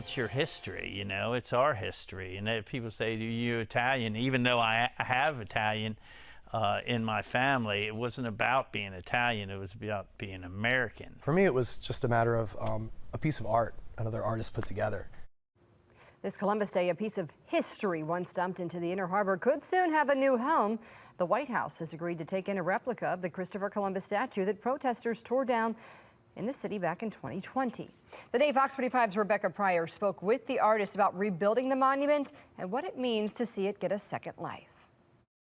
What's your history? You know, it's our history. And if people say, "Are you Italian?" Even though I have Italian in my family, it wasn't about being Italian. It was about being American. For me, it was just a matter of a piece of art another artist put together. This Columbus Day, a piece of history once dumped into the Inner Harbor could soon have a new home. The White House has agreed to take in a replica of the Christopher Columbus statue that protesters tore down in the city back in 2020. Today, Fox 45's Rebecca Pryor spoke with the artist about rebuilding the monument and what it means to see it get a second life.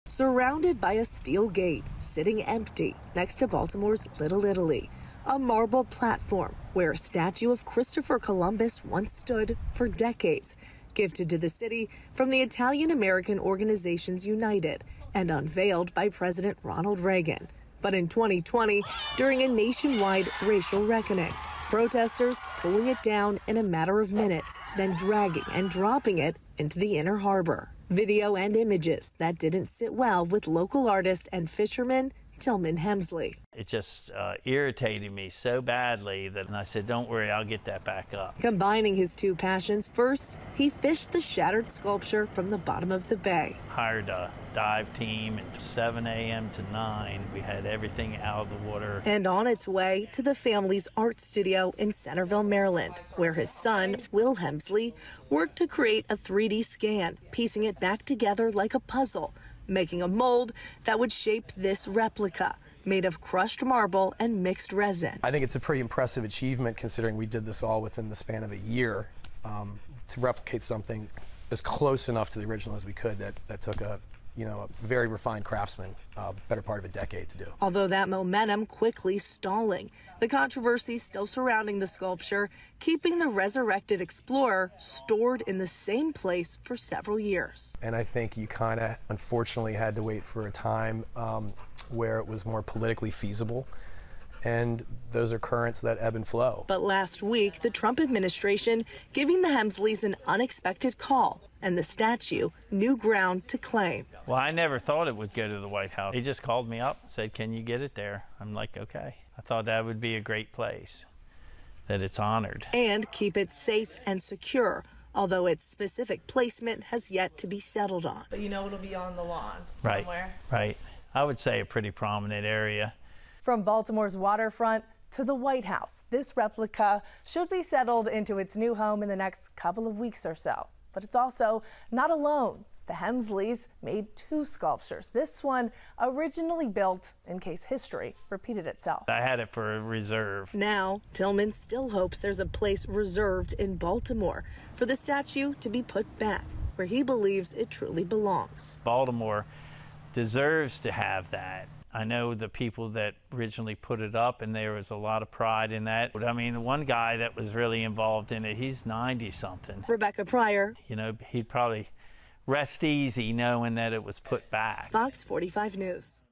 Surrounded by a steel gate, sitting empty next to Baltimore's Little Italy, a marble platform where a statue of Christopher Columbus once stood for decades, gifted to the city from the Italian-American Organizations United and unveiled by President Ronald Reagan. But in 2020, during a nationwide racial reckoning, protesters pulling it down in a matter of minutes, then dragging and dropping it into the Inner Harbor. Video and images that didn't sit well with local artist and fisherman Tillman Hemsley. It just irritated me so badly that I said, "Don't worry, I'll get that back up." Combining his two passions, first, he fished the shattered sculpture from the bottom of the bay. Hired a dive team at 7 a.m. to 9. We had everything out of the water. And on its way to the family's art studio in Centerville, Maryland, where his son, Will Hemsley, worked to create a 3D scan, piecing it back together like a puzzle, making a mold that would shape this replica made of crushed marble and mixed resin. I think it's a pretty impressive achievement considering we did this all within the span of a year to replicate something as close enough to the original as we could. That took a very refined craftsman, better part of a decade to do. Although that momentum quickly stalling, the controversy still surrounding the sculpture, keeping the resurrected explorer stored in the same place for several years. And I think you kind of, unfortunately, had to wait for a time where it was more politically feasible. And those are currents that ebb and flow. But last week, the Trump administration giving the Hemsleys an unexpected call and the statue new ground to claim. Well, I never thought it would go to the White House. He just called me up and said, "Can you get it there?" I'm like, okay. I thought that would be a great place, that it's honored. And keep it safe and secure, although its specific placement has yet to be settled on. But you know it'll be on the lawn Right, somewhere. right. I would say a pretty prominent area. From Baltimore's waterfront to the White House, this replica should be settled into its new home in the next couple of weeks or so. But it's also not alone. The Hemsleys made two sculptures. This one originally built in case history repeated itself. I had it for a reserve. Now, Tillman still hopes there's a place reserved in Baltimore for the statue to be put back where he believes it truly belongs. Baltimore deserves to have that. I know the people that originally put it up, and there was a lot of pride in that. I mean, the one guy that was really involved in it, he's 90-something. Rebecca Pryor. You know, he'd probably rest easy knowing that it was put back. Fox 45 News.